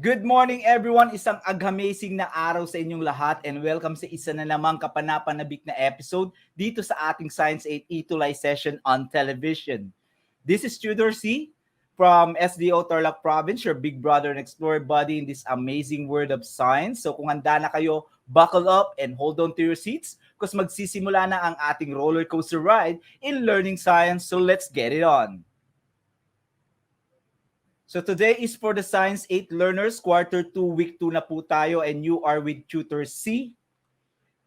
Good morning everyone! Isang ag-amazing na araw sa inyong lahat and welcome sa isa na namang kapanapanabik na episode dito sa ating Science 8 ETULAY session on television. This is Tudor C. from SDO Tarlac Province, your big brother and explorer buddy in this amazing world of science. So kung handa na kayo, buckle up and hold on to your seats because magsisimula na ang ating roller coaster ride in learning science. So let's get it on! So today is for the Science 8 learners, quarter 2, week 2 na po tayo and you are with Tutor C.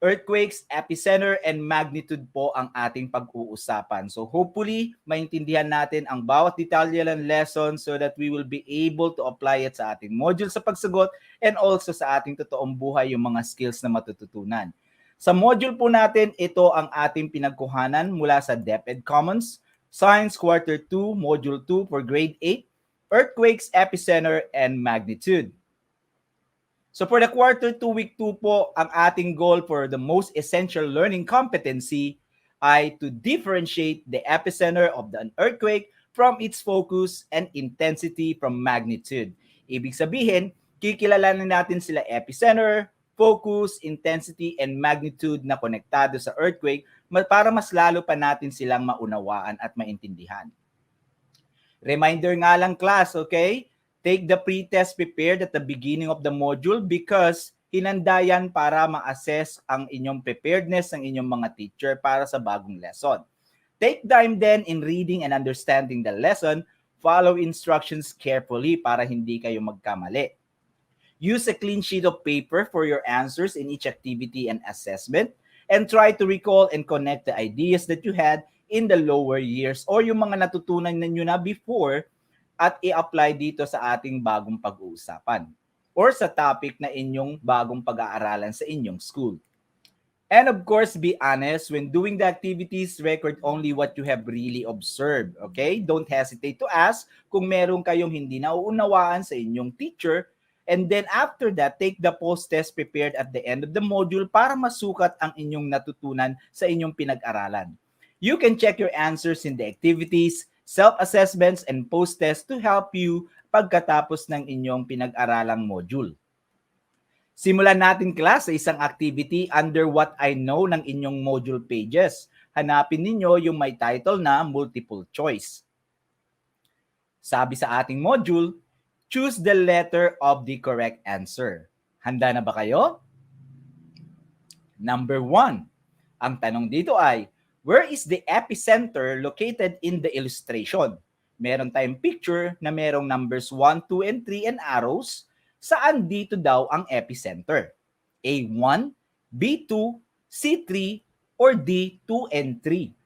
Earthquakes, epicenter, and magnitude po ang ating pag-uusapan. So hopefully, maintindihan natin ang bawat detalye ng lesson so that we will be able to apply it sa ating module sa pagsagot and also sa ating totoong buhay yung mga skills na matututunan. Sa module po natin, ito ang ating pinagkuhanan mula sa DepEd Commons, Science Quarter 2, Module 2 for Grade 8, Earthquakes, Epicenter, and Magnitude. So for the Quarter 2, Week 2 po, ang ating goal for the most essential learning competency ay to differentiate the epicenter of an earthquake from its focus and intensity from magnitude. Ibig sabihin, kikilalanin natin sila epicenter, focus, intensity, and magnitude na konektado sa earthquake para mas lalo pa natin silang maunawaan at maintindihan. Reminder nga lang class, okay? Take the pre-test prepared at the beginning of the module because hinanda yan para ma-assess ang inyong preparedness ng inyong mga teacher para sa bagong lesson. Take time then in reading and understanding the lesson. Follow instructions carefully para hindi kayo magkamali. Use a clean sheet of paper for your answers in each activity and assessment and try to recall and connect the ideas that you had in the lower years or yung mga natutunan ninyo na before at i-apply dito sa ating bagong pag-uusapan or sa topic na inyong bagong pag-aaralan sa inyong school. And of course, be honest. When doing the activities, record only what you have really observed. Okay? Don't hesitate to ask kung meron kayong hindi nauunawaan sa inyong teacher. And then after that, take the post-test prepared at the end of the module para masukat ang inyong natutunan sa inyong pinag-aralan. You can check your answers in the activities, self-assessments, and post-tests to help you pagkatapos ng inyong pinag-aralang module. Simulan natin class sa isang activity under what I know ng inyong module pages. Hanapin ninyo yung may title na multiple choice. Sabi sa ating module, choose the letter of the correct answer. Handa na ba kayo? Number 1. Ang tanong dito ay, where is the epicenter located in the illustration? Meron tayong picture na merong numbers 1, 2, and 3 and arrows. Saan dito daw ang epicenter? A1, B2, C3, or D2 and 3?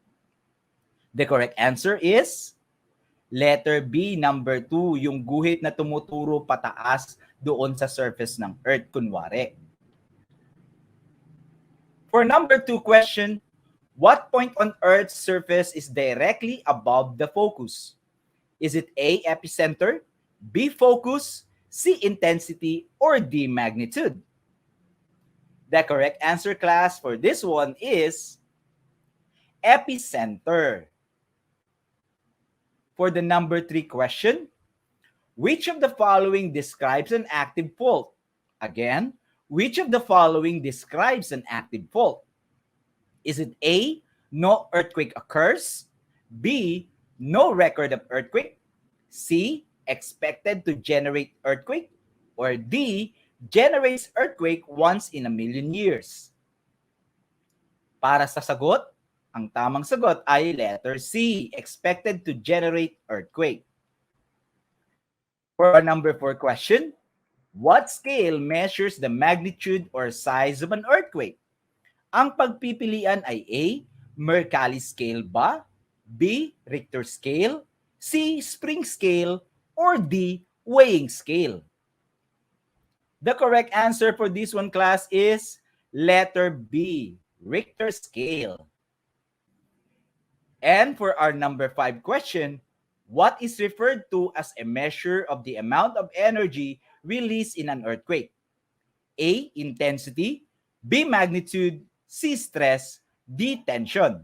The correct answer is letter B, number 2, yung guhit na tumuturo pataas doon sa surface ng Earth, kunwari. For number 2 question, what point on Earth's surface is directly above the focus? Is it A, epicenter, B, focus, C, intensity, or D, magnitude? The correct answer, class, for this one is epicenter. For the number 3 question, which of the following describes an active fault? Again, which of the following describes an active fault? Is it A, no earthquake occurs, B, no record of earthquake, C, expected to generate earthquake, or D, generates earthquake once in a million years? Para sa sagot, ang tamang sagot ay letter C, expected to generate earthquake. For our number 4 question, what scale measures the magnitude or size of an earthquake? Ang pagpipilian ay A, Mercalli scale ba? B, Richter scale? C, spring scale? Or D, weighing scale? The correct answer for this one, class, is letter B, Richter scale. And for our number 5 question, what is referred to as a measure of the amount of energy released in an earthquake? A, intensity, B, magnitude, C, stress, D, tension.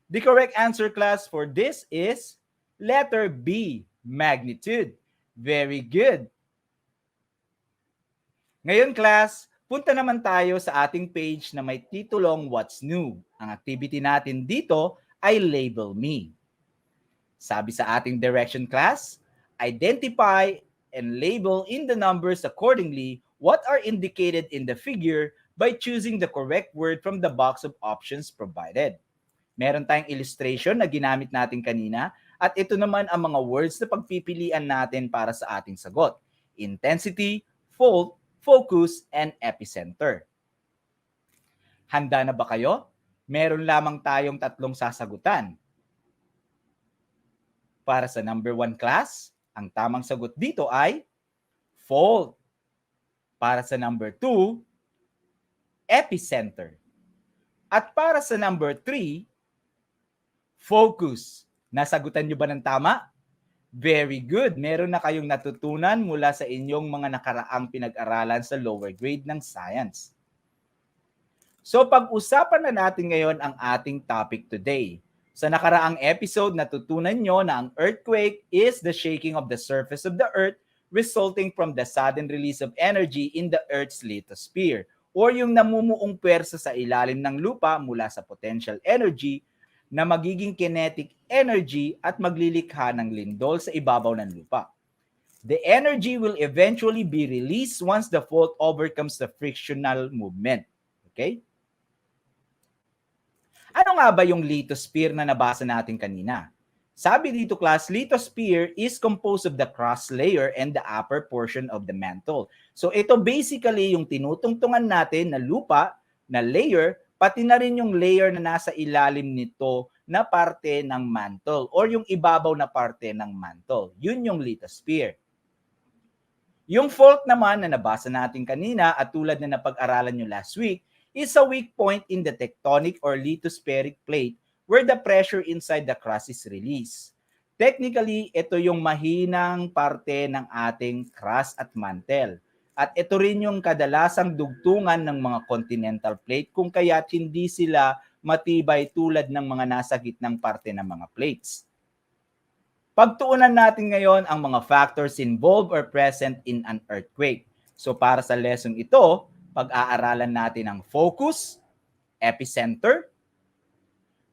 The correct answer, class, for this is letter B, magnitude. Very good. Ngayon class, punta naman tayo sa ating page na may titulong What's New. Ang activity natin dito ay Label Me. Sabi sa ating direction class, identify and label in the numbers accordingly what are indicated in the figure by choosing the correct word from the box of options provided. Meron tayong illustration na ginamit natin kanina at ito naman ang mga words na pagpipilian natin para sa ating sagot. Intensity, fault, focus, and epicenter. Handa na ba kayo? Meron lamang tayong tatlong sasagutan. Para sa number 1 class, ang tamang sagot dito ay fault. Para sa number 2, epicenter. At para sa number 3, focus. Nasagutan nyo ba ng tama? Very good. Meron na kayong natutunan mula sa inyong mga nakaraang pinag-aralan sa lower grade ng science. So pag-usapan na natin ngayon ang ating topic today. Sa nakaraang episode, natutunan nyo na ang earthquake is the shaking of the surface of the earth resulting from the sudden release of energy in the earth's lithosphere or yung namumuong pwersa sa ilalim ng lupa mula sa potential energy na magiging kinetic energy at maglilikha ng lindol sa ibabaw ng lupa. The energy will eventually be released once the fault overcomes the frictional movement. Okay? Ano nga ba yung lithosphere na nabasa natin kanina? Sabi dito class, lithosphere is composed of the crust layer and the upper portion of the mantle. So ito basically yung tinutungtungan natin na lupa, na layer, pati na rin yung layer na nasa ilalim nito na parte ng mantle or yung ibabaw na parte ng mantle. Yun yung lithosphere. Yung fault naman na nabasa natin kanina at tulad na napag-aralan nyo last week is a weak point in the tectonic or lithospheric plate where the pressure inside the crust is released. Technically, ito yung mahinang parte ng ating crust at mantle. At ito rin yung kadalasang dugtungan ng mga continental plate kung kaya't hindi sila matibay tulad ng mga nasa gitnang parte ng mga plates. Pagtuunan natin ngayon ang mga factors involved or present in an earthquake. So para sa lesson ito, pag-aaralan natin ang focus, epicenter,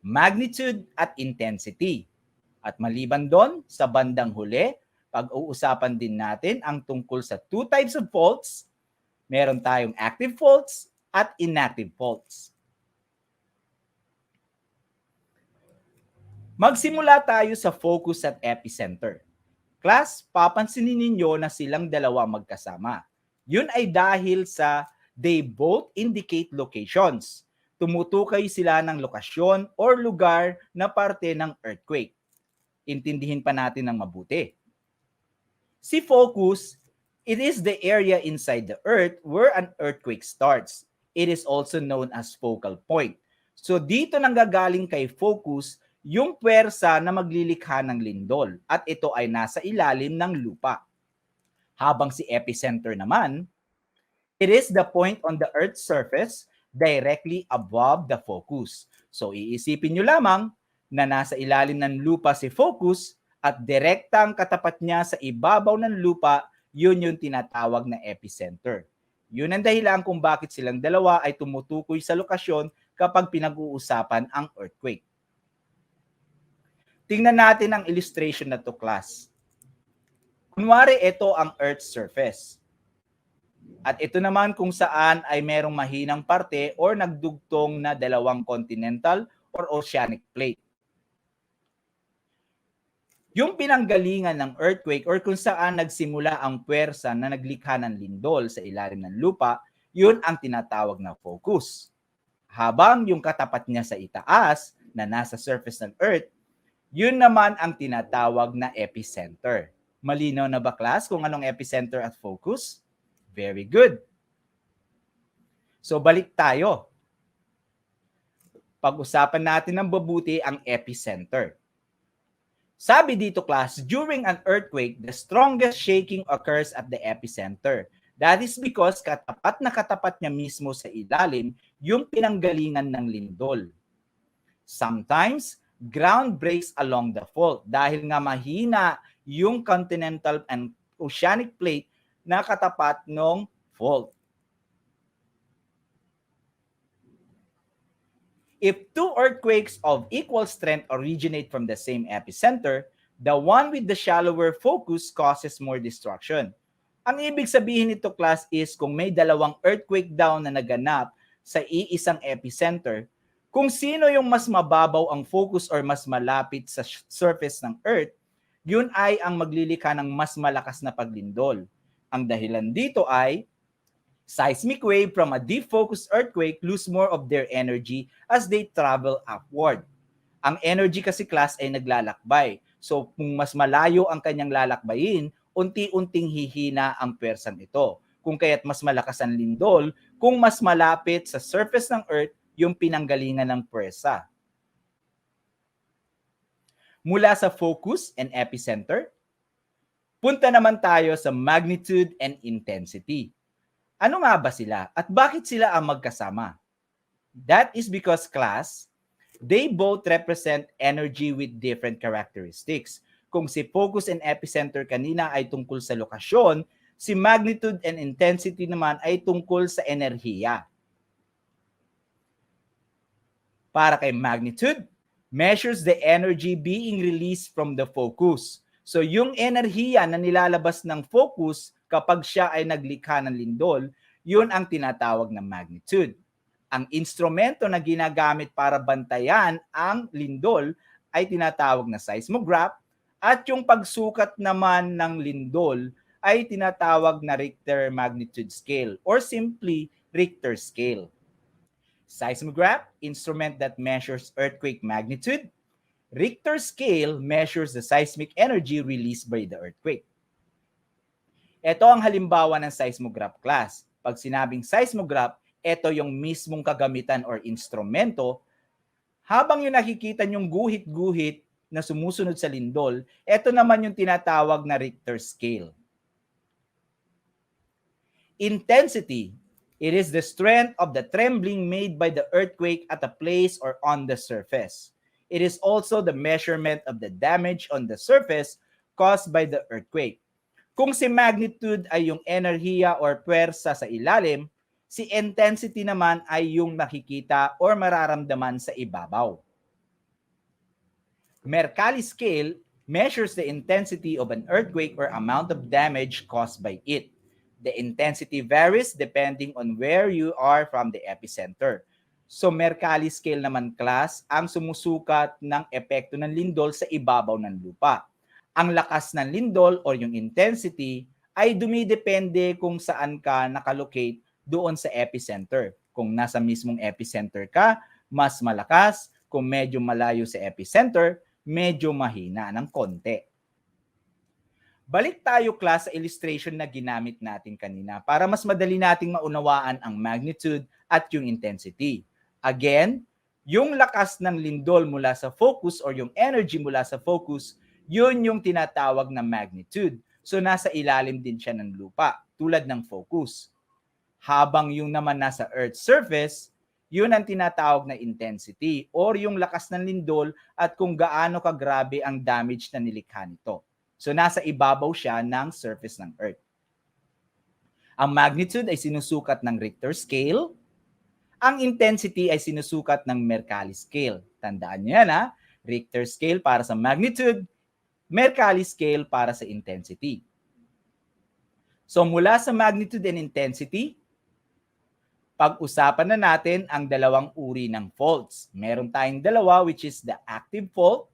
magnitude at intensity. At maliban doon, sa bandang huli, pag-uusapan din natin ang tungkol sa two types of faults. Meron tayong active faults at inactive faults. Magsimula tayo sa focus at epicenter. Class, papansinin ninyo na silang dalawa magkasama. Yun ay dahil sa they both indicate locations. Tumutukoy sila ng lokasyon or lugar na parte ng earthquake. Intindihin pa natin ng mabuti. Si focus, it is the area inside the earth where an earthquake starts. It is also known as focal point. So dito nanggagaling kay focus yung puwersa na maglilikha ng lindol at ito ay nasa ilalim ng lupa. Habang si epicenter naman, it is the point on the earth's surface directly above the focus. So iisipin nyo lamang na nasa ilalim ng lupa si focus at direktang katapat niya sa ibabaw ng lupa, yun yung tinatawag na epicenter. Yun ang dahilan kung bakit silang dalawa ay tumutukoy sa lokasyon kapag pinag-uusapan ang earthquake. Tingnan natin ang illustration na to class. Kunwari ito ang earth's surface. At ito naman kung saan ay merong mahinang parte or nagdugtong na dalawang continental or oceanic plate. Yung pinanggalingan ng earthquake or kung saan nagsimula ang puwersa na naglikha ng lindol sa ilalim ng lupa, yun ang tinatawag na focus. Habang yung katapat niya sa itaas na nasa surface ng earth, yun naman ang tinatawag na epicenter. Malinaw na ba class kung anong epicenter at focus? Very good. So balik tayo. Pag-usapan natin ng mabuti ang epicenter. Sabi dito class, during an earthquake, the strongest shaking occurs at the epicenter. That is because katapat na katapat niya mismo sa ilalim yung pinanggalingan ng lindol. Sometimes, ground breaks along the fault dahil nga mahina yung continental and oceanic plate na katapat ng fault. If two earthquakes of equal strength originate from the same epicenter, the one with the shallower focus causes more destruction. Ang ibig sabihin nito, class, is kung may dalawang earthquake daw na naganap sa iisang epicenter, kung sino yung mas mababaw ang focus or mas malapit sa surface ng Earth, yun ay ang maglilikha ng mas malakas na paglindol. Ang dahilan dito ay seismic wave from a deep focused earthquake lose more of their energy as they travel upward. Ang energy kasi, class, ay naglalakbay. So kung mas malayo ang kanyang lalakbayin, unti-unting hihina ang pwersang ito. Kung kaya't mas malakas ang lindol, kung mas malapit sa surface ng Earth yung pinanggalingan ng pwersa. Mula sa focus and epicenter, punta naman tayo sa magnitude and intensity. Ano nga ba sila at bakit sila ang magkasama? That is because, class, they both represent energy with different characteristics. Kung si focus and epicenter kanina ay tungkol sa lokasyon, si magnitude and intensity naman ay tungkol sa enerhiya. Para kay magnitude, measures the energy being released from the focus. So yung enerhiya na nilalabas ng focus kapag siya ay naglikha ng lindol, yun ang tinatawag na magnitude. Ang instrumento na ginagamit para bantayan ang lindol ay tinatawag na seismograph at yung pagsukat naman ng lindol ay tinatawag na Richter magnitude scale or simply Richter scale. Seismograph, instrument that measures earthquake magnitude. Richter scale measures the seismic energy released by the earthquake. Ito ang halimbawa ng seismograph, class. Pag sinabing seismograph, ito yung mismong kagamitan or instrumento. Habang yung nakikita yung guhit-guhit na sumusunod sa lindol, ito naman yung tinatawag na Richter scale. Intensity. It is the strength of the trembling made by the earthquake at a place or on the surface. It is also the measurement of the damage on the surface caused by the earthquake. Kung si magnitude ay yung enerhiya or puwersa sa ilalim, si intensity naman ay yung nakikita or mararamdaman sa ibabaw. Mercalli scale measures the intensity of an earthquake or amount of damage caused by it. The intensity varies depending on where you are from the epicenter. So Mercalli scale naman, class, ang sumusukat ng epekto ng lindol sa ibabaw ng lupa. Ang lakas ng lindol or yung intensity ay dumidepende kung saan ka nakalocate doon sa epicenter. Kung nasa mismong epicenter ka, mas malakas. Kung medyo malayo sa epicenter, medyo mahina ng konti. Balik tayo, class, sa illustration na ginamit natin kanina para mas madali nating maunawaan ang magnitude at yung intensity. Again, yung lakas ng lindol mula sa focus or yung energy mula sa focus, yun yung tinatawag na magnitude. So nasa ilalim din siya ng lupa, tulad ng focus. Habang yung naman nasa Earth's surface, yun ang tinatawag na intensity or yung lakas ng lindol at kung gaano kagrabe ang damage na nilikha nito. So nasa ibabaw siya ng surface ng Earth. Ang magnitude ay sinusukat ng Richter scale. Ang intensity ay sinusukat ng Mercalli scale. Tandaan niyo yan, ha? Richter scale para sa magnitude, Mercalli scale para sa intensity. So mula sa magnitude and intensity, pag-usapan na natin ang dalawang uri ng faults. Meron tayong dalawa, which is the active fault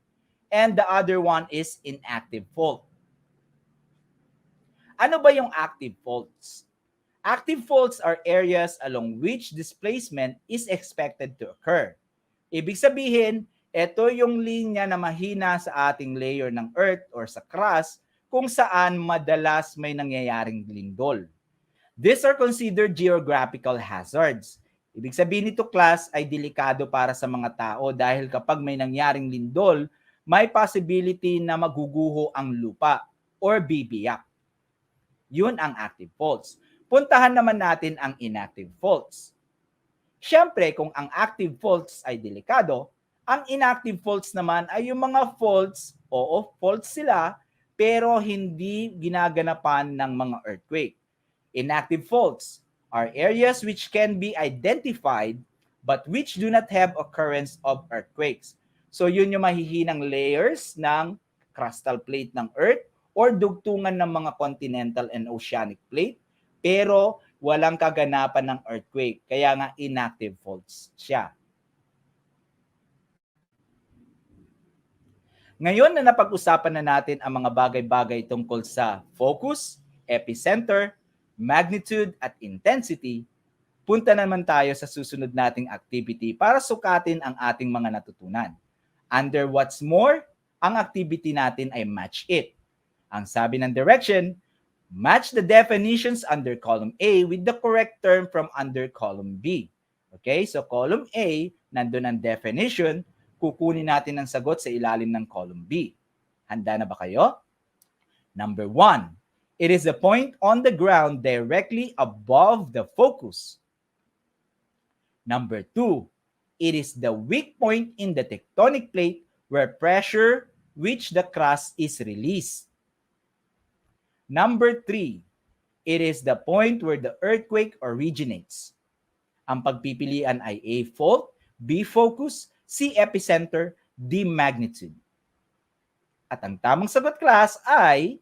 and the other one is inactive fault. Ano ba yung active faults? Active faults are areas along which displacement is expected to occur. Ibig sabihin, ito yung linya na mahina sa ating layer ng Earth or sa crust kung saan madalas may nangyayaring lindol. These are considered geographical hazards. Ibig sabihin nito, class, ay delikado para sa mga tao dahil kapag may nangyaring lindol, may possibility na maguguho ang lupa or bibiyak. Yun ang active faults. Puntahan naman natin ang inactive faults. Siyempre, kung ang active faults ay delikado, ang inactive faults naman ay yung mga faults, oo, faults sila, pero hindi ginaganapan ng mga earthquake. Inactive faults are areas which can be identified but which do not have occurrence of earthquakes. So yun yung mahihinang layers ng crustal plate ng Earth or dugtungan ng mga continental and oceanic plate, pero walang kaganapan ng earthquake. Kaya nga inactive faults siya. Ngayon na napag-usapan na natin ang mga bagay-bagay tungkol sa focus, epicenter, magnitude at intensity, punta naman tayo sa susunod nating activity para sukatin ang ating mga natutunan. Under what's more, ang activity natin ay match it. Ang sabi ng direction, match the definitions under column A with the correct term from under column B. Okay, so column A, nandun ang definition, kukunin natin ang sagot sa ilalim ng column B. Handa na ba kayo? Number 1, it is a point on the ground directly above the focus. Number 2, it is the weak point in the tectonic plate where pressure which the crust is released. Number 3, it is the point where the earthquake originates. Ang pagpipilian ay A, fault, B, focus, C, epicenter, D, magnitude. At ang tamang sagot, class, ay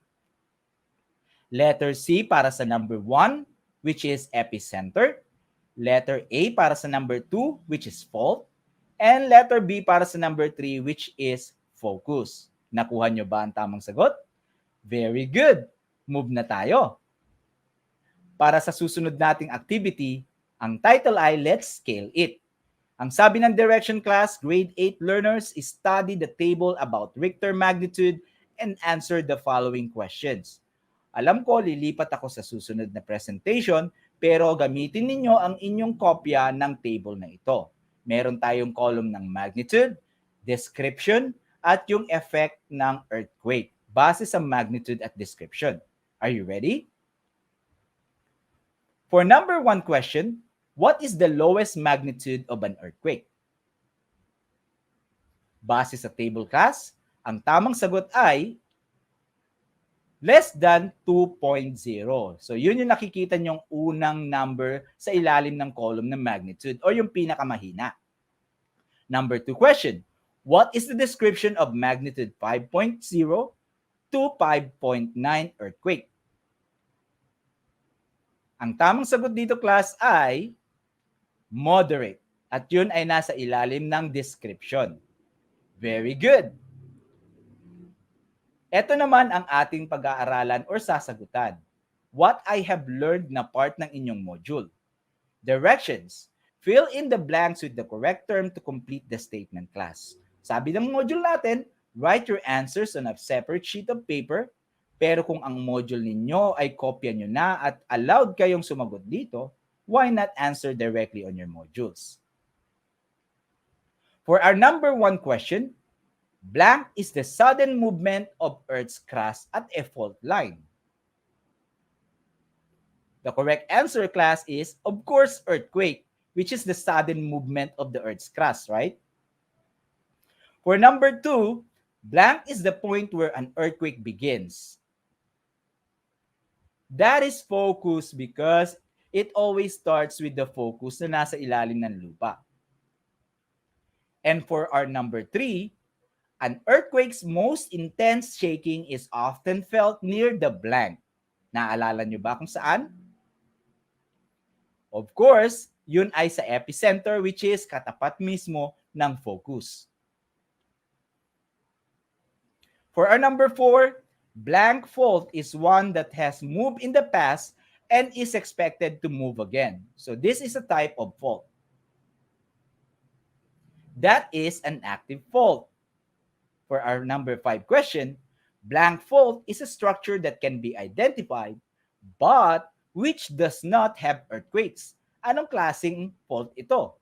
letter C para sa number 1, which is epicenter, letter A para sa number 2, which is fault, and letter B para sa number 3, which is focus. Nakuha nyo ba ang tamang sagot? Very good. Move na tayo. Para sa susunod nating activity, ang title ay Let's Scale It. Ang sabi ng direction class, grade 8 learners study the table about Richter magnitude and answer the following questions. Alam ko, lilipat ako sa susunod na presentation, pero gamitin ninyo ang inyong kopya ng table na ito. Meron tayong column ng magnitude, description, at yung effect ng earthquake base sa magnitude at description. Are you ready? For number 1 question, what is the lowest magnitude of an earthquake? Base sa table class, ang tamang sagot ay less than 2.0. So yun yung nakikita nyong unang number sa ilalim ng column ng magnitude o yung pinakamahina. Number 2 question, what is the description of magnitude 5.0 to 5.9 earthquake? Ang tamang sagot dito, class, ay moderate. At yun ay nasa ilalim ng description. Very good. Ito naman ang ating pag-aaralan or sasagutan. What I have learned na part ng inyong module. Directions. Fill in the blanks with the correct term to complete the statement, class. Sabi ng module natin, write your answers on a separate sheet of paper. Pero kung ang module ninyo ay kopya nyo na at allowed kayong sumagot dito, why not answer directly on your modules? For our number 1 question, blank is the sudden movement of Earth's crust at a fault line. The correct answer, class, is, of course, earthquake, which is the sudden movement of the Earth's crust, right? For number 2, blank is the point where an earthquake begins. That is focus because it always starts with the focus na nasa ilalim ng lupa. And for our number 3, an earthquake's most intense shaking is often felt near the blank. Naalala nyo ba kung saan? Of course, yun ay sa epicenter, which is katapat mismo ng focus. For our number 4, blank fault is one that has moved in the past and is expected to move again. So this is a type of fault. That is an active fault. For our number 5 question, blank fault is a structure that can be identified but which does not have earthquakes. Anong klaseng fault ito?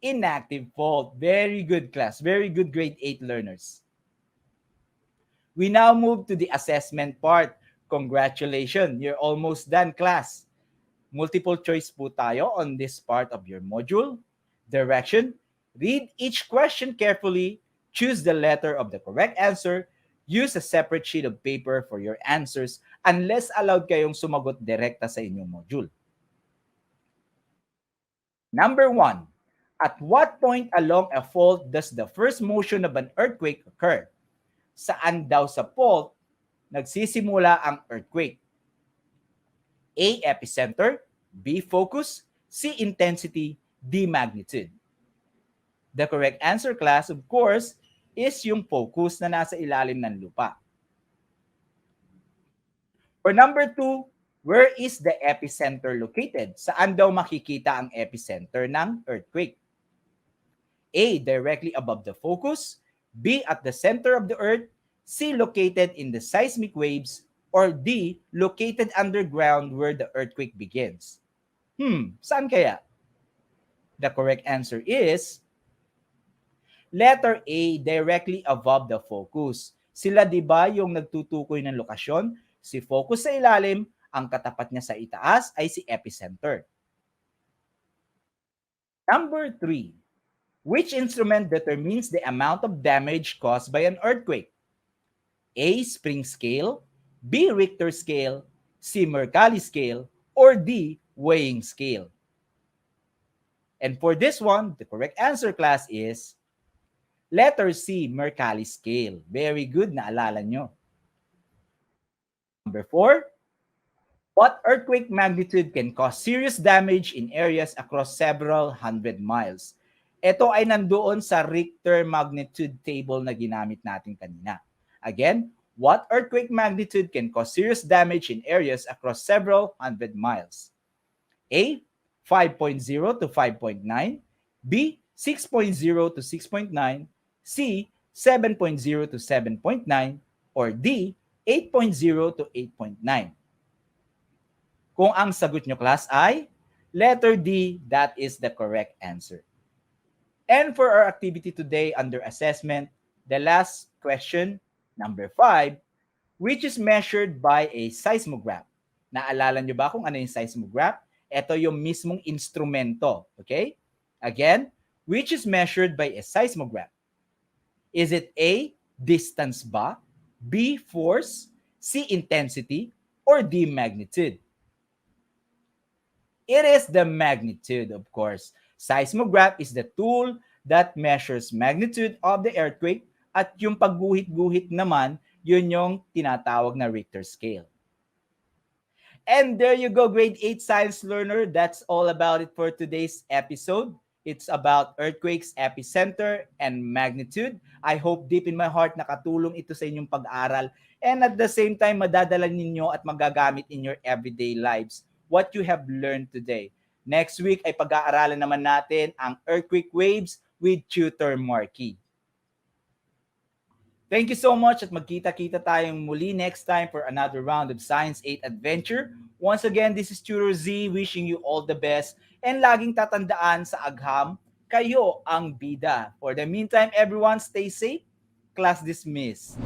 Inactive fault. Very good, class. Very good, grade 8 learners. We now move to the assessment part. Congratulations, you're almost done, class. Multiple choice po tayo on this part of your module. Direction, read each question carefully, choose the letter of the correct answer, use a separate sheet of paper for your answers unless allowed kayong sumagot direkta sa inyong module. Number 1. At what point along a fault does the first motion of an earthquake occur? Saan daw sa fault nagsisimula ang earthquake? A. Epicenter, B. Focus, C. Intensity, D. Magnitude. The correct answer, class, of course, is yung focus na nasa ilalim ng lupa. For number 2, where is the epicenter located? Saan daw makikita ang epicenter ng earthquake? A. Directly above the focus, B. At the center of the earth, C. Located in the seismic waves, or D. Located underground where the earthquake begins. Saan kaya? The correct answer is letter A, directly above the focus. Sila 'di ba yung nagtutukoy ng lokasyon? Si focus sa ilalim, ang katapat niya sa itaas ay si epicenter. Number 3. Which instrument determines the amount of damage caused by an earthquake? A. Spring scale, B. Richter scale, C. Mercalli scale, or D. Weighing scale. And for this one, the correct answer, class, is letter C, Mercalli scale. Very good, naalala nyo. Number 4, what earthquake magnitude can cause serious damage in areas across several hundred miles? Ito ay nandoon sa Richter magnitude table na ginamit natin kanina. Again, what earthquake magnitude can cause serious damage in areas across several hundred miles? A. 5.0 to 5.9, B. 6.0 to 6.9, C. 7.0 to 7.9, or D. 8.0 to 8.9. Kung ang sagot nyo, class, ay letter D, that is the correct answer. And for our activity today under assessment, the last question, number 5, which is measured by a seismograph. Naalala nyo ba kung ano yung seismograph? Ito yung mismong instrumento. Okay? Again, which is measured by a seismograph? Is it A, distance ba? B, force, C, intensity, or D, magnitude? It is the magnitude, of course. Seismograph is the tool that measures magnitude of the earthquake, at yung pagguhit-guhit naman, yun yung tinatawag na Richter scale. And there you go, grade 8 science learner. That's all about it for today's episode. It's about earthquakes, epicenter, and magnitude. I hope deep in my heart nakatulong ito sa inyong pag-aral. And at the same time, madadala ninyo at magagamit in your everyday lives what you have learned today. Next week ay pag-aaralan naman natin ang earthquake waves with Tutor Marky. Thank you so much at magkita-kita tayong muli next time for another round of Science 8 Adventure. Once again, this is Tutor Z wishing you all the best and laging tatandaan sa agham, kayo ang bida. For the meantime, everyone, stay safe. Class dismissed.